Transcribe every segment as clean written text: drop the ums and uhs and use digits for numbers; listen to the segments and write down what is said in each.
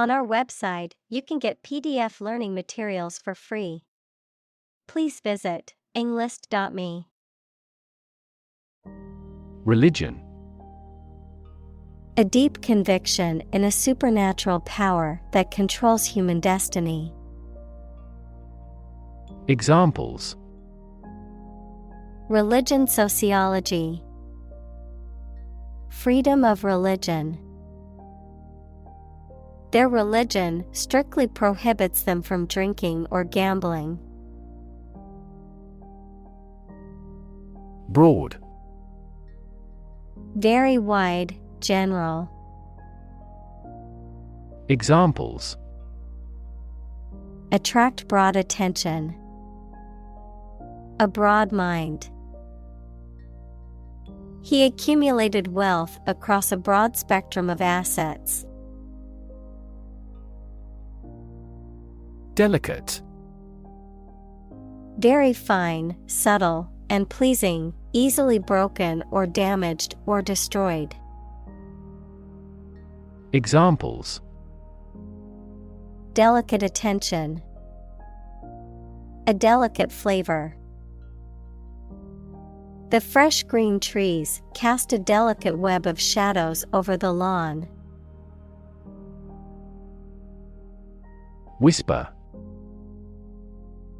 On our website, you can get PDF learning materials for free. Please visit englist.me. Religion. A deep conviction in a supernatural power that controls human destiny. Examples: Religion sociology. Freedom of religion. Their religion strictly prohibits them from drinking or gambling. Broad. Very wide, general. Examples: Attract broad attention. A broad mind. He accumulated wealth across a broad spectrum of assets. Delicate. Very fine, subtle, and pleasing, easily broken or damaged or destroyed. Examples: Delicate attention. A delicate flavor. The fresh green trees cast a delicate web of shadows over the lawn. Whisper.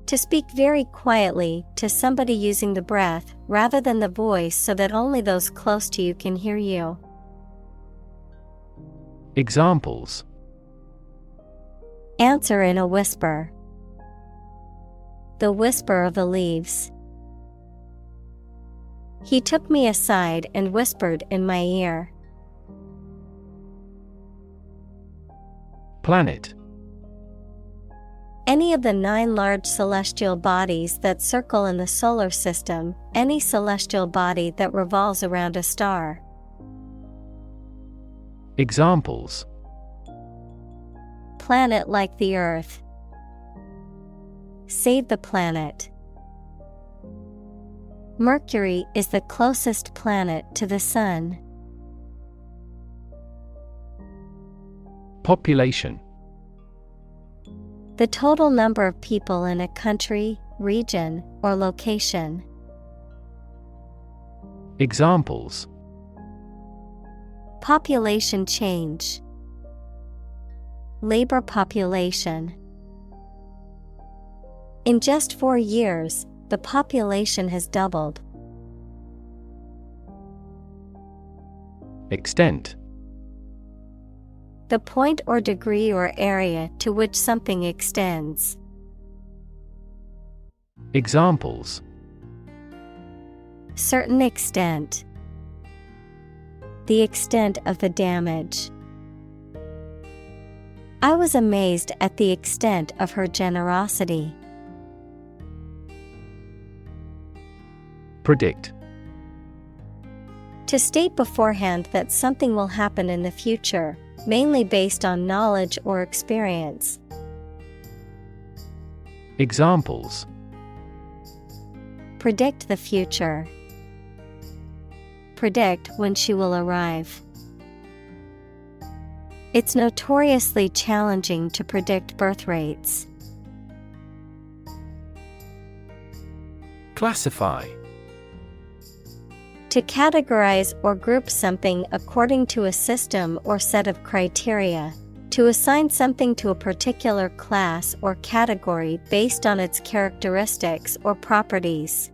To speak very quietly to somebody using the breath rather than the voice so that only those close to you can hear you. Examples: Answer in a whisper. The whisper of the leaves. He took me aside and whispered in my ear. Planet. Any of the 9 large celestial bodies that circle in the solar system, any celestial body that revolves around a star. Examples: Planet like the Earth. Save the planet. Mercury is the closest planet to the Sun. Population. The total number of people in a country, region, or location. Examples: Population change. Labor population. In just 4 years, the population has doubled. Extent. The point or degree or area to which something extends. Examples: Certain extent. The extent of the damage. I was amazed at the extent of her generosity. Predict. To state beforehand that something will happen in the future, mainly based on knowledge or experience. Examples: Predict the future. Predict when she will arrive. It's notoriously challenging to predict birth rates. Classify. To categorize or group something according to a system or set of criteria. To assign something to a particular class or category based on its characteristics or properties.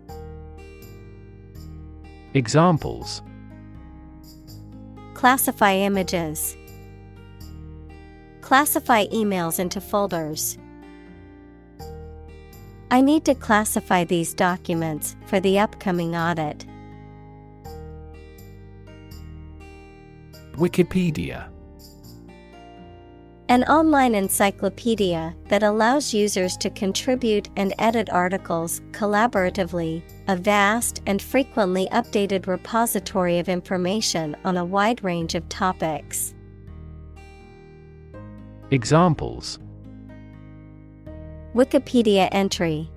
Examples: Classify images. Classify emails into folders. I need to classify these documents for the upcoming audit. Wikipedia. An online encyclopedia that allows users to contribute and edit articles collaboratively, a vast and frequently updated repository of information on a wide range of topics. Examples: Wikipedia entry.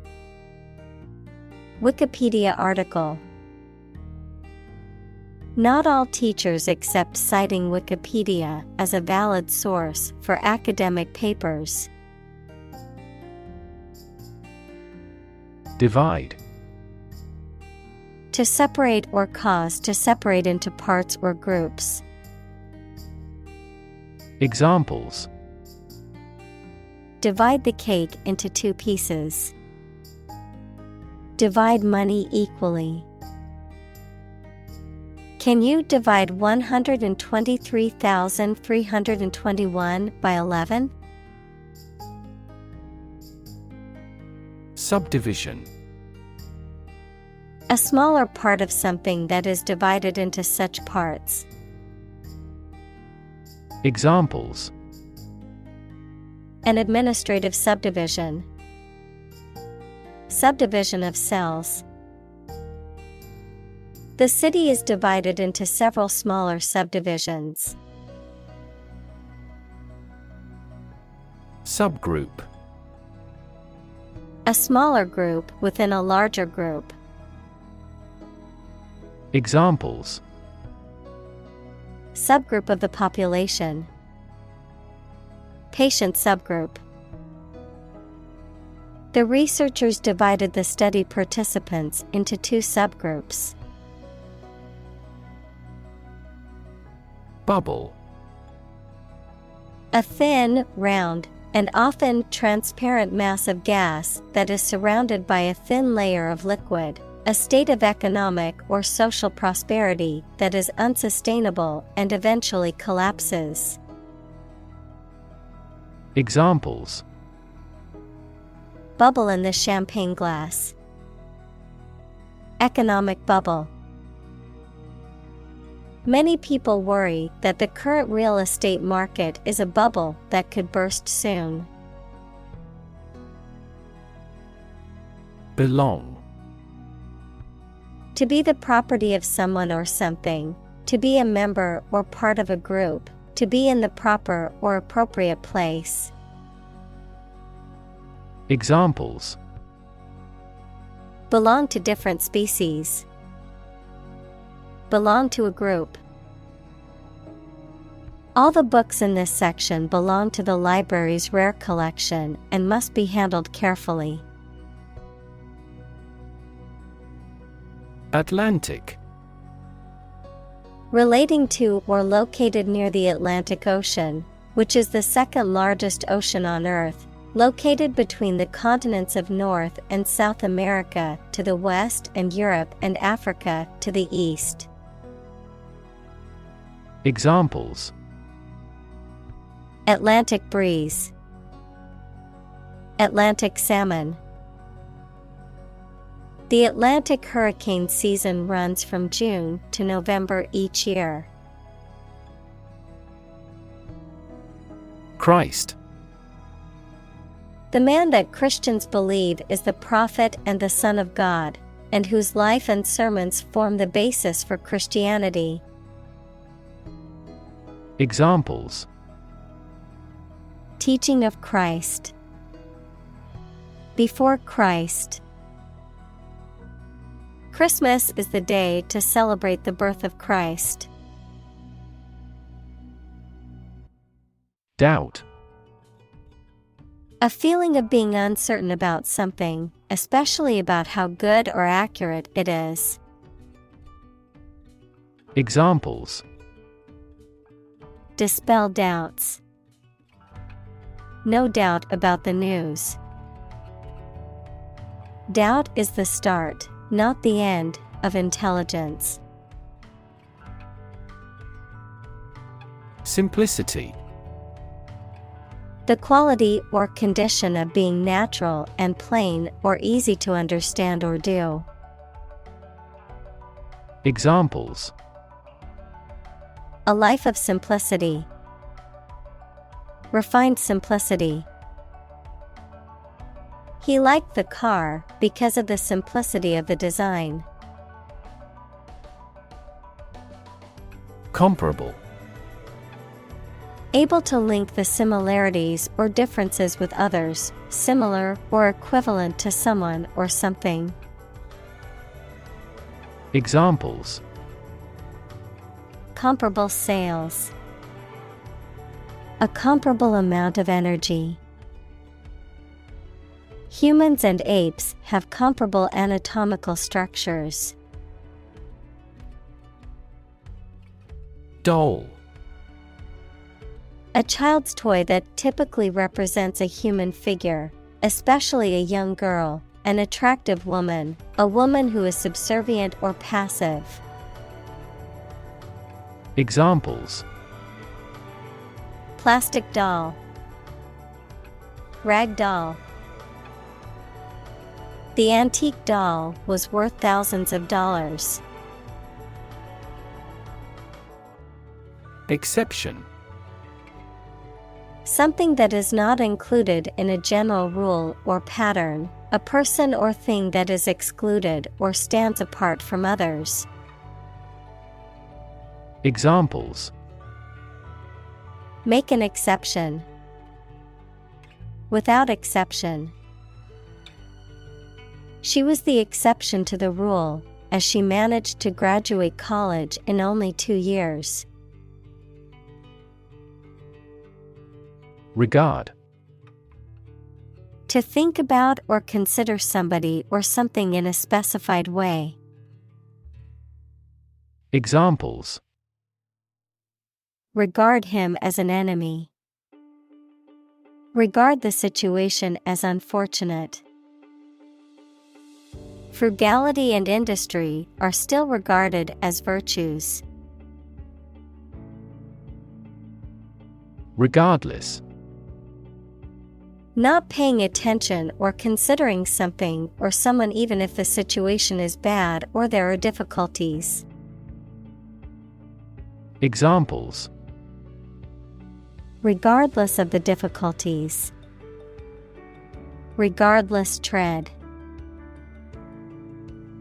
Wikipedia article. Not all teachers accept citing Wikipedia as a valid source for academic papers. Divide. To separate or cause to separate into parts or groups. Examples: divide the cake into 2 pieces. Divide money equally. Can you divide 123,321 by 11? Subdivision. A smaller part of something that is divided into such parts. Examples: an administrative subdivision. Subdivision of cells. The city is divided into several smaller subdivisions. Subgroup. A smaller group within a larger group. Examples: subgroup of the population. Patient subgroup. The researchers divided the study participants into 2 subgroups. Bubble. A thin, round, and often transparent mass of gas that is surrounded by a thin layer of liquid, a state of economic or social prosperity that is unsustainable and eventually collapses. Examples: bubble in the champagne glass. Economic bubble. Many people worry that the current real estate market is a bubble that could burst soon. Belong. To be the property of someone or something, to be a member or part of a group, to be in the proper or appropriate place. Examples: belong to different species. Belong to a group. All the books in this section belong to the library's rare collection and must be handled carefully. Atlantic. Relating to or located near the Atlantic Ocean, which is the second largest ocean on Earth, located between the continents of North and South America to the west and Europe and Africa to the east. Examples: Atlantic breeze. Atlantic salmon. The Atlantic hurricane season runs from June to November each year. Christ. The man that Christians believe is the prophet and the Son of God, and whose life and sermons form the basis for Christianity. Examples: teaching of Christ. Before Christ. Christmas is the day to celebrate the birth of Christ. Doubt. A feeling of being uncertain about something, especially about how good or accurate it is. Examples: dispel doubts. No doubt about the news. Doubt is the start, not the end, of intelligence. Simplicity. The quality or condition of being natural and plain or easy to understand or do. Examples: a life of simplicity. Refined simplicity. He liked the car because of the simplicity of the design. Comparable. Able to link the similarities or differences with others, similar or equivalent to someone or something. Examples: comparable sales. A comparable amount of energy. Humans and apes have comparable anatomical structures. Doll. A child's toy that typically represents a human figure, especially a young girl, an attractive woman, a woman who is subservient or passive. Examples: Plastic doll, rag doll. The antique doll was worth thousands of dollars. Exception. Something that is not included in a general rule or pattern, a person or thing that is excluded or stands apart from others. Examples: Make an exception. Without exception. She was the exception to the rule, as she managed to graduate college in only 2 years. Regard. To think about or consider somebody or something in a specified way. Examples: Regard him as an enemy. Regard the situation as unfortunate. Frugality and industry are still regarded as virtues. Regardless. Not paying attention or considering something or someone even if the situation is bad or there are difficulties. Examples: Regardless of the difficulties. Regardless tread.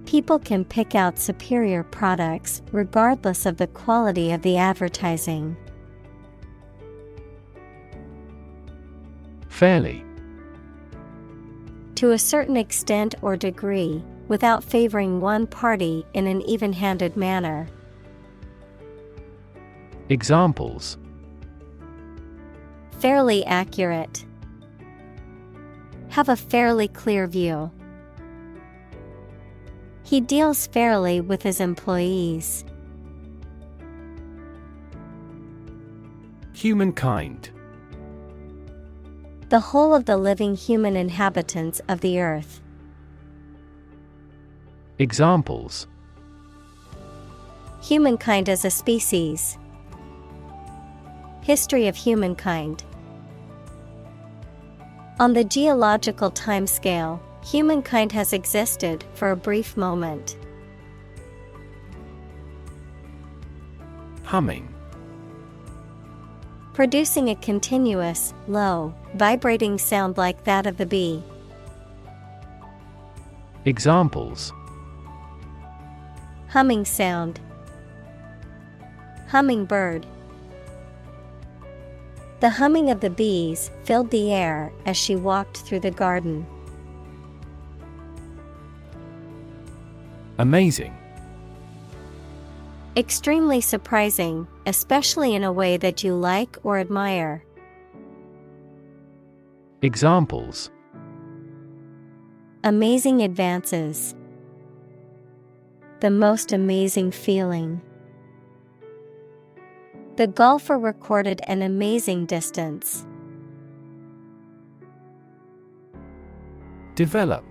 People can pick out superior products regardless of the quality of the advertising. Fairly. To a certain extent or degree, without favoring one party in an even-handed manner. Examples: Fairly accurate. Have a fairly clear view. He deals fairly with his employees. Humankind. The whole of the living human inhabitants of the earth. Examples: Humankind as a species. History of humankind. On the geological timescale, humankind has existed for a brief moment. Humming. Producing a continuous, low, vibrating sound like that of the bee. Examples: Humming sound. Hummingbird. The humming of the bees filled the air as she walked through the garden. Amazing. Extremely surprising, especially in a way that you like or admire. Examples: Amazing advances. The most amazing feeling. The golfer recorded an amazing distance. Develop.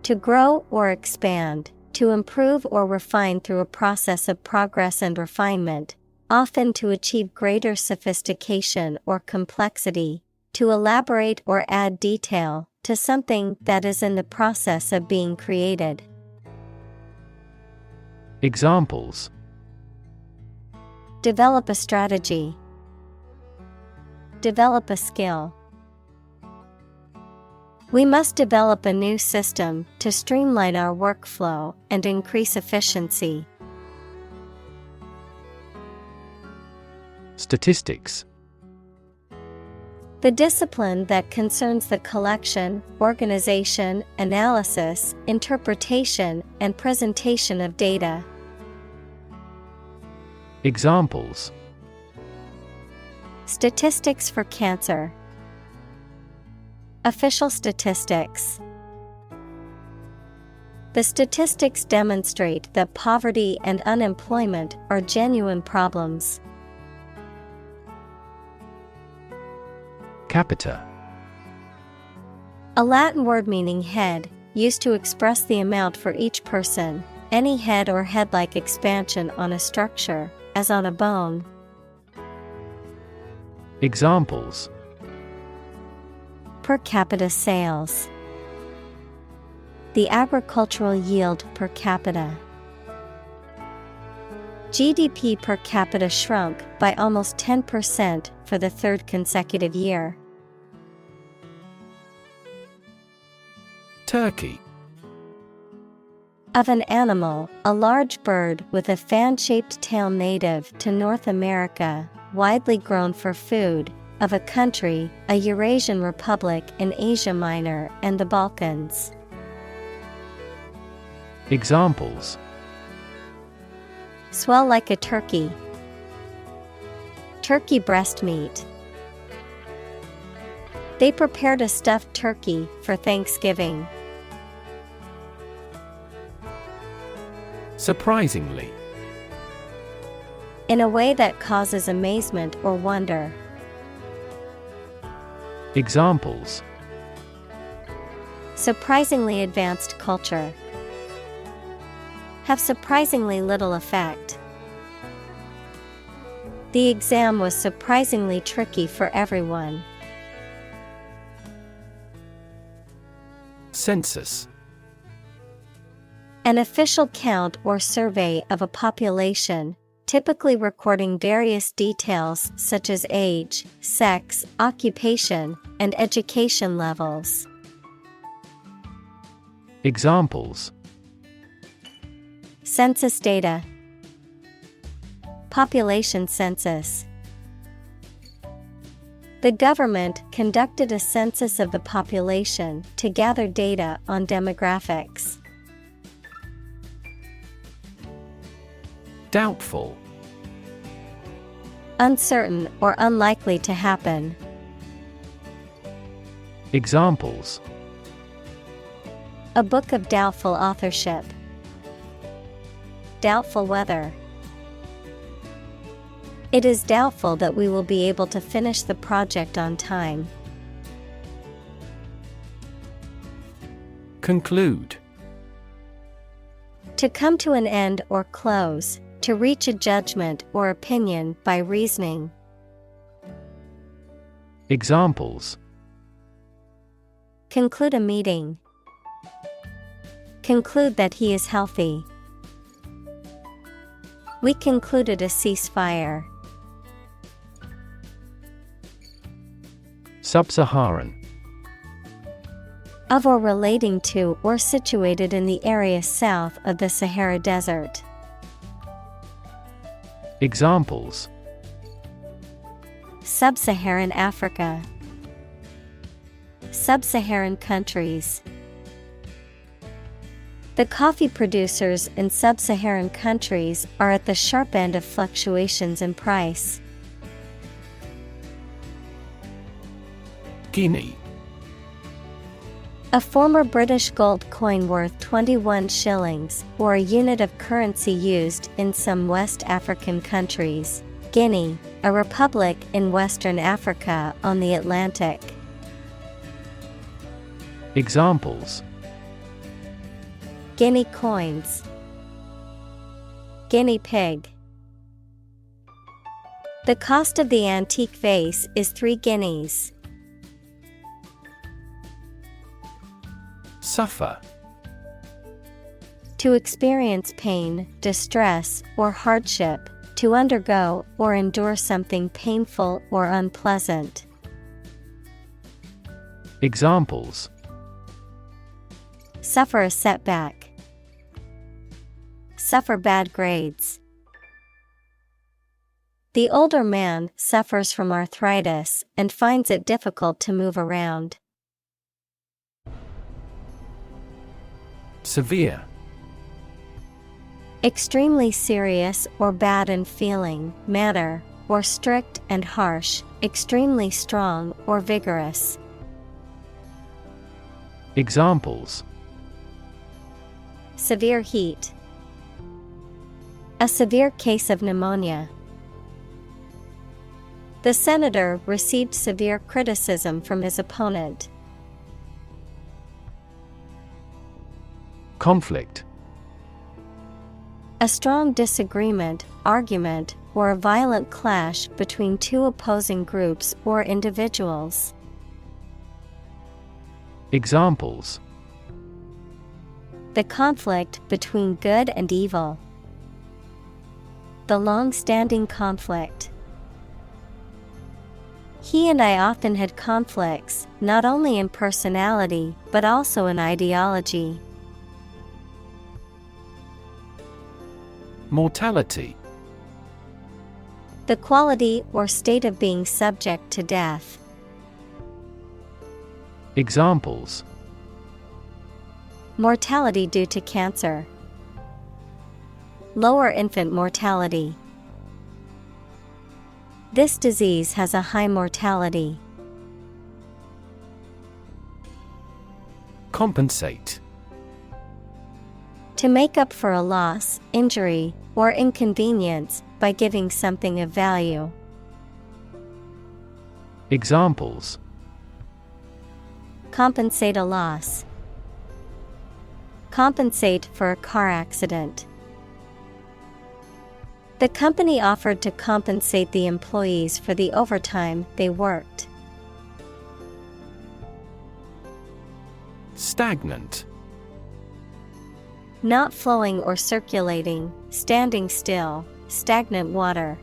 To grow or expand, to improve or refine through a process of progress and refinement, often to achieve greater sophistication or complexity, to elaborate or add detail to something that is in the process of being created. Examples: Develop a strategy. Develop a skill. We must develop a new system to streamline our workflow and increase efficiency. Statistics. The discipline that concerns the collection, organization, analysis, interpretation, and presentation of data. Examples: Statistics for cancer. Official statistics. The statistics demonstrate that poverty and unemployment are genuine problems. Capita. A Latin word meaning head, used to express the amount for each person, any head or head-like expansion on a structure, as on a bone. Examples: Per capita sales. The agricultural yield per capita. GDP per capita shrunk by almost 10% for the third consecutive year. Turkey. Of an animal, a large bird with a fan-shaped tail native to North America, widely grown for food. Of a country, a Eurasian republic in Asia Minor and the Balkans. Examples: Swell like a turkey. Turkey breast meat. They prepared a stuffed turkey for Thanksgiving. Surprisingly. In a way that causes amazement or wonder. Examples: Surprisingly advanced culture. Have surprisingly little effect. The exam was surprisingly tricky for everyone. Census. An official count or survey of a population, typically recording various details such as age, sex, occupation, and education levels. Examples: Census data. Population census. The government conducted a census of the population to gather data on demographics. Doubtful. Uncertain or unlikely to happen. Examples: A book of doubtful authorship. Doubtful weather. It is doubtful that we will be able to finish the project on time. Conclude. To come to an end or close, to reach a judgment or opinion by reasoning. Examples: Conclude a meeting. Conclude that he is healthy. We concluded a ceasefire. Sub-Saharan. Of or relating to or situated in the area south of the Sahara Desert. Examples: Sub-Saharan Africa. Sub-Saharan countries. The coffee producers in sub-Saharan countries are at the sharp end of fluctuations in price. Guinea. A former British gold coin worth 21 shillings, or a unit of currency used in some West African countries. Guinea, a republic in Western Africa on the Atlantic. Examples: Guinea coins. Guinea pig. The cost of the antique vase is 3 guineas. Suffer. To experience pain, distress, or hardship, to undergo or endure something painful or unpleasant. Examples: Suffer a setback. Suffer bad grades. The older man suffers from arthritis and finds it difficult to move around. Severe. Extremely serious or bad in feeling, manner, or strict and harsh, extremely strong or vigorous. Examples: Severe heat. A severe case of pneumonia. The senator received severe criticism from his opponent. Conflict. A strong disagreement, argument, or a violent clash between two opposing groups or individuals. Examples: The conflict between good and evil. The long-standing conflict. He and I often had conflicts, not only in personality, but also in ideology. Mortality. The quality or state of being subject to death. Examples: Mortality due to cancer. Lower infant mortality. This disease has a high mortality. Compensate. To make up for a loss, injury, or inconvenience by giving something of value. Examples: Compensate a loss. Compensate for a car accident. The company offered to compensate the employees for the overtime they worked. Stagnant. Not flowing or circulating, standing still, stagnant water.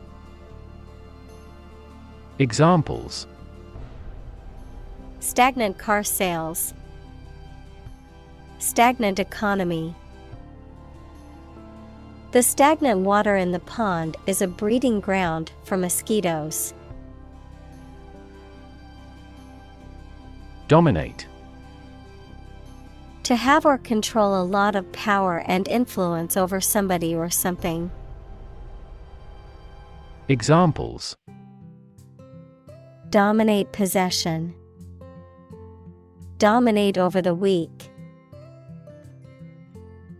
Examples: Stagnant car sales. Stagnant economy. The stagnant water in the pond is a breeding ground for mosquitoes. Dominate. To have or control a lot of power and influence over somebody or something. Examples: Dominate possession. Dominate over the weak.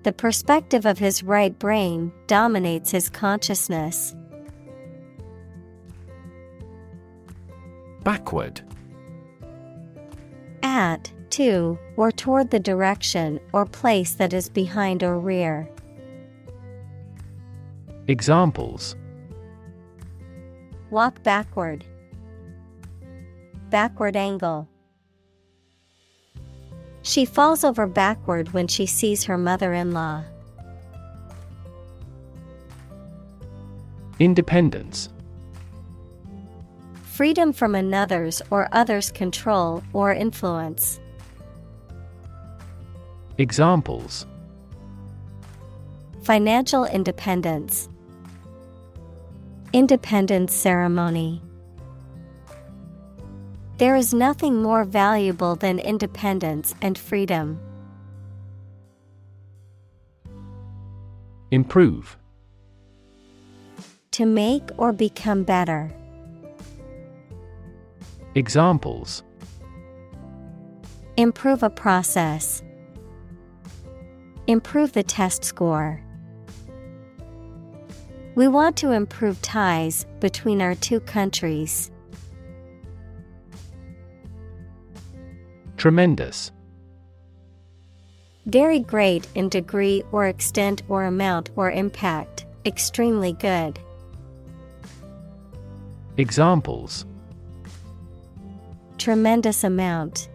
The perspective of his right brain dominates his consciousness. Backward. At, to, or toward the direction or place that is behind or rear. Examples: Walk backward. Backward angle. She falls over backward when she sees her mother-in-law. Independence. Freedom from another's or others' control or influence. Examples: Financial independence. Independence ceremony. There is nothing more valuable than independence and freedom. Improve. To make or become better. Examples: Improve a process. Improve the test score. We want to improve ties between our two countries. Tremendous. Very great in degree or extent or amount or impact, extremely good. Examples: Tremendous amount.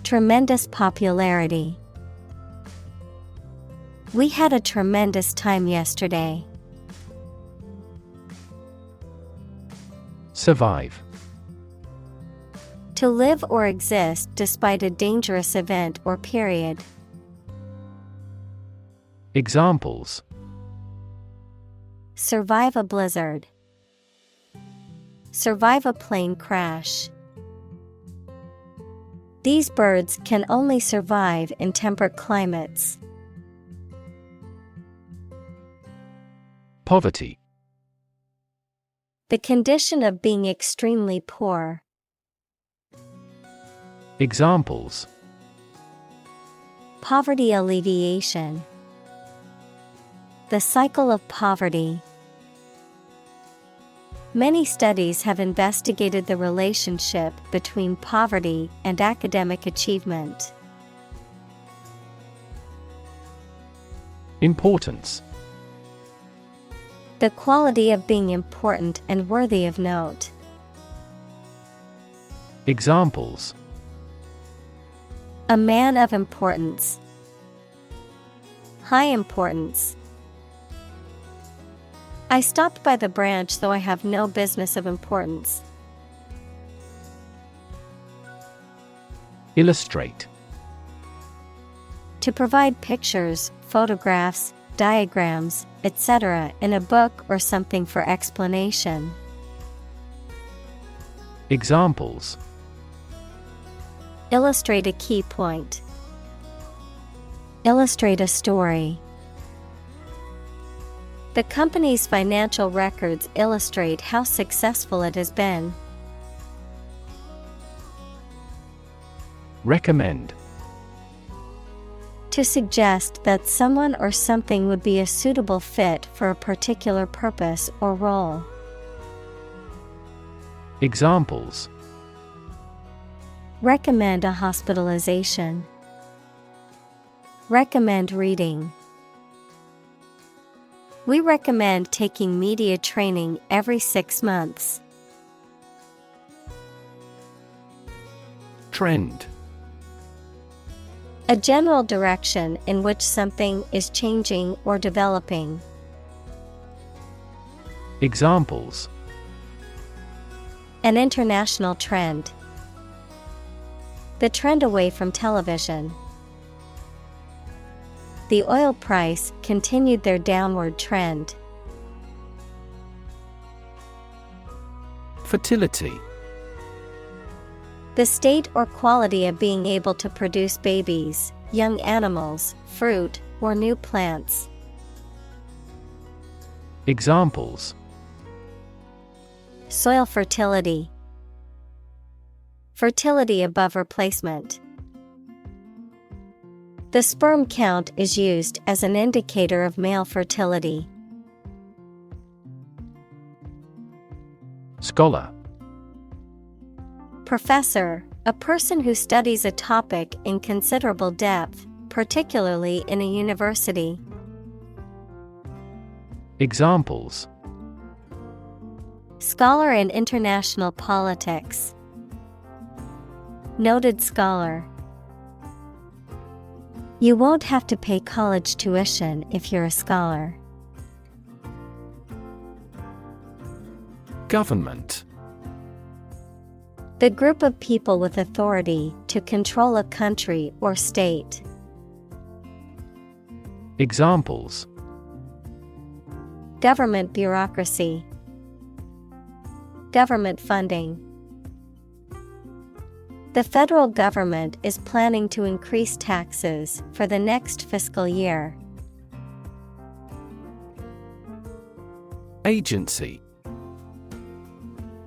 Tremendous popularity. We had a tremendous time yesterday. Survive. To live or exist despite a dangerous event or period. Examples: Survive a blizzard. Survive a plane crash. These birds can only survive in temperate climates. Poverty. The condition of being extremely poor. Examples: Poverty alleviation. The cycle of poverty. Many studies have investigated the relationship between poverty and academic achievement. Importance. The quality of being important and worthy of note. Examples: A man of importance. High importance. I stopped by the branch though I have no business of importance. Illustrate. To provide pictures, photographs, diagrams, etc. in a book or something for explanation. Examples: Illustrate a key point. Illustrate a story. The company's financial records illustrate how successful it has been. Recommend. To suggest that someone or something would be a suitable fit for a particular purpose or role. Examples: Recommend a hospitalization. Recommend reading. We recommend taking media training every 6 months. Trend. A general direction in which something is changing or developing. Examples: An international trend. The trend away from television. The oil price continued their downward trend. Fertility. The state or quality of being able to produce babies, young animals, fruit, or new plants. Examples: Soil fertility. Fertility above replacement. The sperm count is used as an indicator of male fertility. Scholar. Professor, a person who studies a topic in considerable depth, particularly in a university. Examples: Scholar in international politics. Noted scholar. You won't have to pay college tuition if you're a scholar. Government. The group of people with authority to control a country or state. Examples: Government bureaucracy. Government funding. The federal government is planning to increase taxes for the next fiscal year. Agency.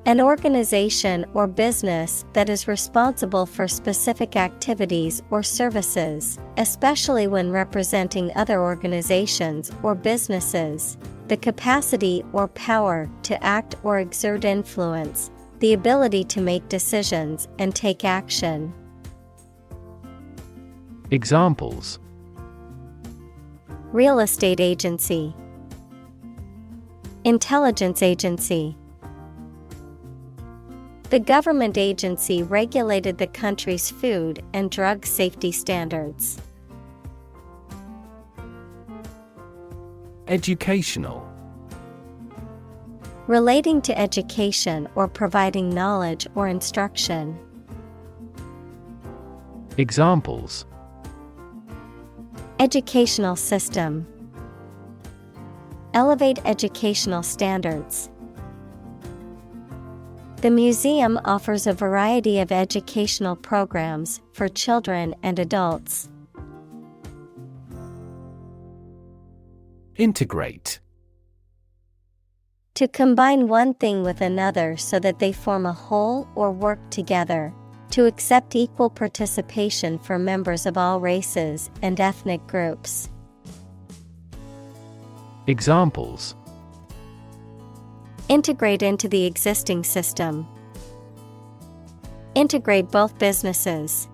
An organization or business that is responsible for specific activities or services, especially when representing other organizations or businesses. The capacity or power to act or exert influence. The ability to make decisions and take action. Examples: Real estate agency. Intelligence agency. The government agency regulated the country's food and drug safety standards. Educational. Relating to education or providing knowledge or instruction. Examples: Educational system. Elevate educational standards. The museum offers a variety of educational programs for children and adults. Integrate. To combine one thing with another so that they form a whole or work together. To accept equal participation for members of all races and ethnic groups. Examples: Integrate into the existing system. Integrate both businesses.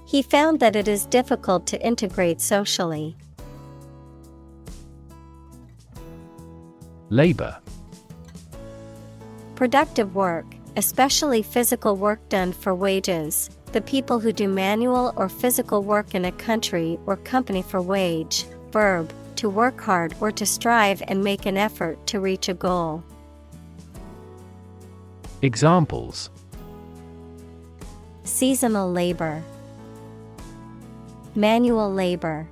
He found that it is difficult to integrate socially. Labor. Productive work, especially physical work done for wages, the people who do manual or physical work in a country or company for wage. Verb, to work hard or to strive and make an effort to reach a goal. Examples: Seasonal labor. Manual labor.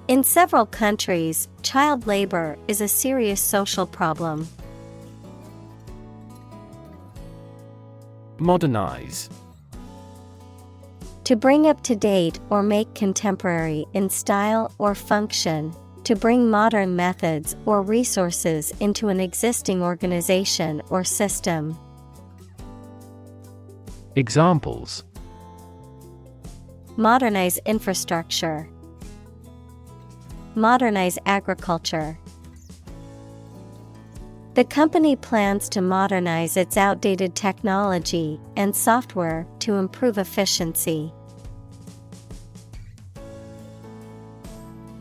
In several countries, child labor is a serious social problem. Modernize. To bring up to date or make contemporary in style or function. To bring modern methods or resources into an existing organization or system. Examples: Modernize infrastructure. Modernize agriculture. The company plans to modernize its outdated technology and software to improve efficiency.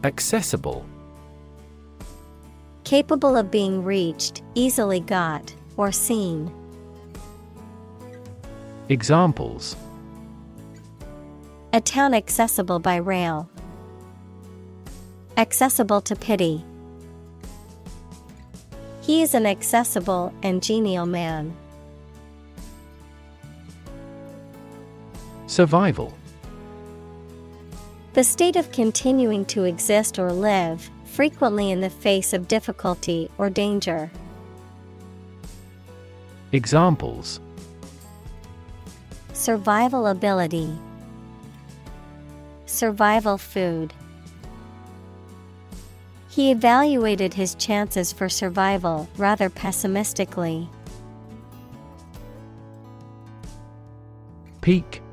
Accessible. Capable of being reached, easily got, or seen. Examples: A town accessible by rail. Accessible to pity. He is an accessible and genial man. Survival. The state of continuing to exist or live, frequently in the face of difficulty or danger. Examples: Survival ability. Survival food. He evaluated his chances for survival rather pessimistically. Peak.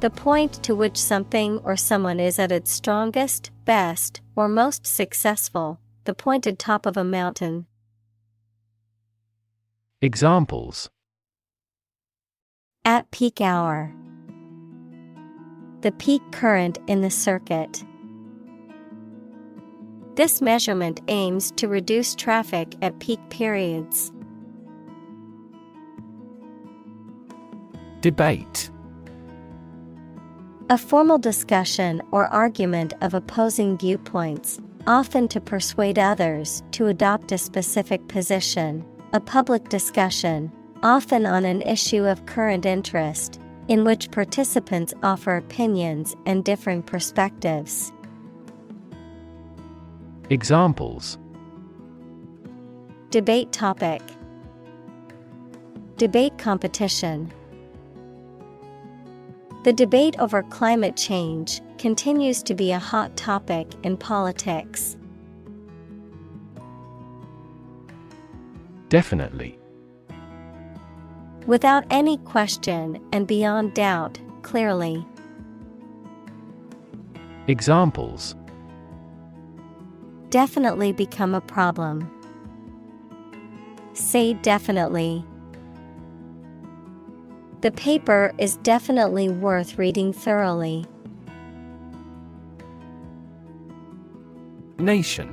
The point to which something or someone is at its strongest, best, or most successful, the pointed top of a mountain. Examples: At peak hour. The peak current in the circuit. This measurement aims to reduce traffic at peak periods. Debate. A formal discussion or argument of opposing viewpoints, often to persuade others to adopt a specific position. A public discussion, often on an issue of current interest, in which participants offer opinions and differing perspectives. Examples: Debate topic. Debate competition. The debate over climate change continues to be a hot topic in politics. Definitely. Without any question and beyond doubt, clearly. Examples: Definitely become a problem. Say definitely. The paper is definitely worth reading thoroughly. Nation.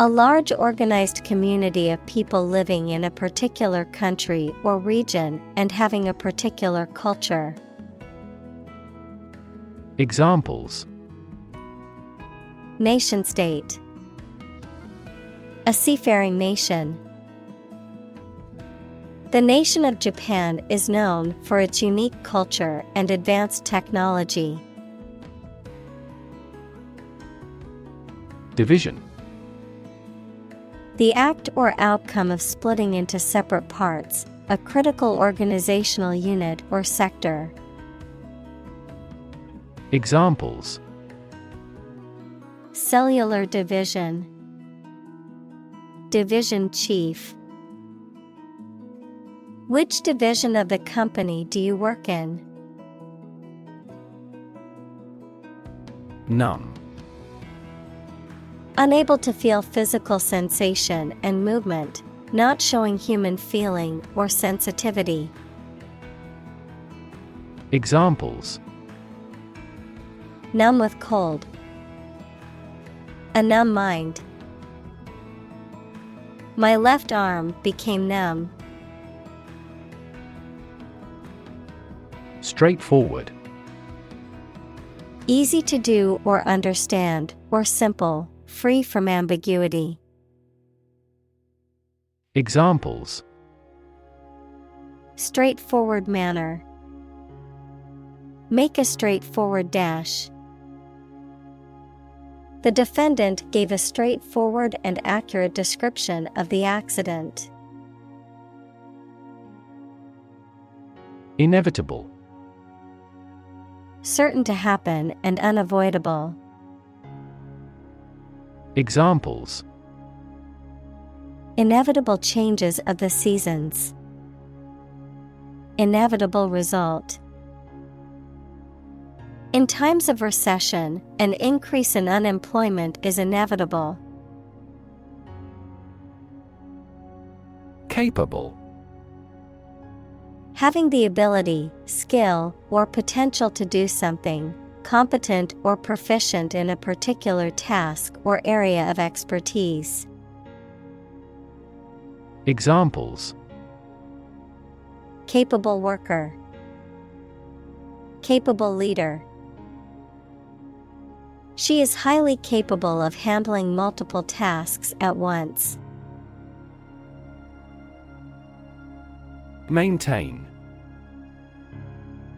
A large organized community of people living in a particular country or region and having a particular culture. Examples: Nation-state. A seafaring nation. The nation of Japan is known for its unique culture and advanced technology. Division. The act or outcome of splitting into separate parts, a critical organizational unit or sector. Examples: cellular division, division chief. Which division of the company do you work in? Numb. Unable to feel physical sensation and movement, not showing human feeling or sensitivity. Examples: Numb with cold. A numb mind. My left arm became numb. Straightforward. Easy to do or understand, or simple, free from ambiguity. Examples: Straightforward manner. Make a straightforward dash. The defendant gave a straightforward and accurate description of the accident. Inevitable. Certain to happen and unavoidable. Examples: Inevitable changes of the seasons. Inevitable result. In times of recession, an increase in unemployment is inevitable. Capable. Having the ability, skill, or potential to do something, competent or proficient in a particular task or area of expertise. Examples: Capable worker. Capable leader. She is highly capable of handling multiple tasks at once. Maintain.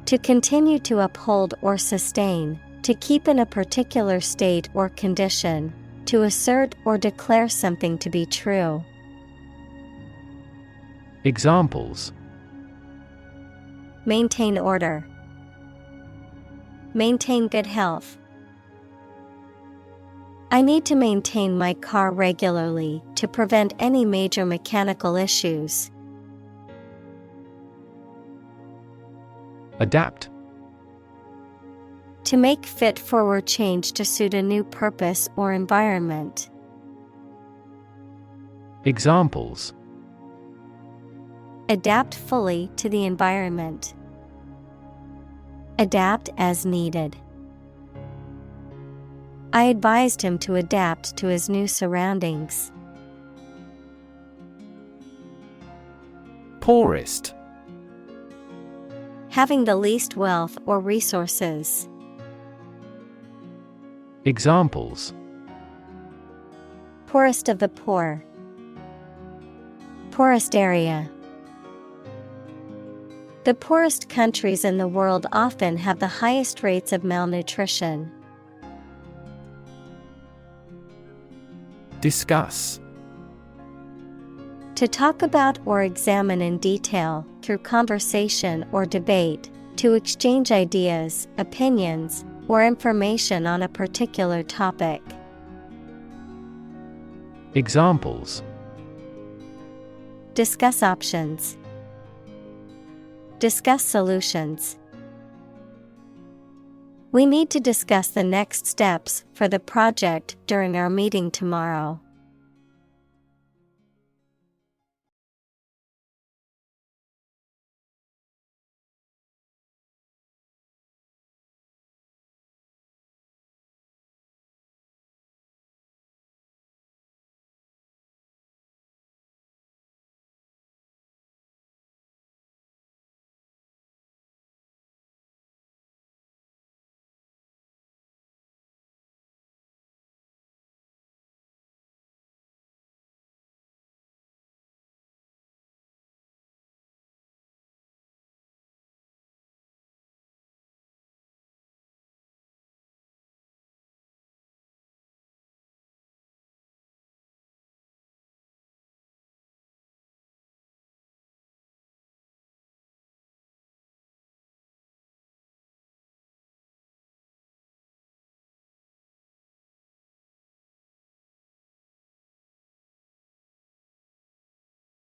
To continue to uphold or sustain, to keep in a particular state or condition, to assert or declare something to be true. Examples: Maintain order. Maintain good health. I need to maintain my car regularly to prevent any major mechanical issues. Adapt. To make fit forward change to suit a new purpose or environment. Examples: Adapt fully to the environment. Adapt as needed. I advised him to adapt to his new surroundings. Poorest. Having the least wealth or resources. Examples: Poorest of the poor. Poorest area. The poorest countries in the world often have the highest rates of malnutrition. Discuss. To talk about or examine in detail, through conversation or debate, to exchange ideas, opinions, or information on a particular topic. Examples: Discuss options. Discuss solutions. We need to discuss the next steps for the project during our meeting tomorrow.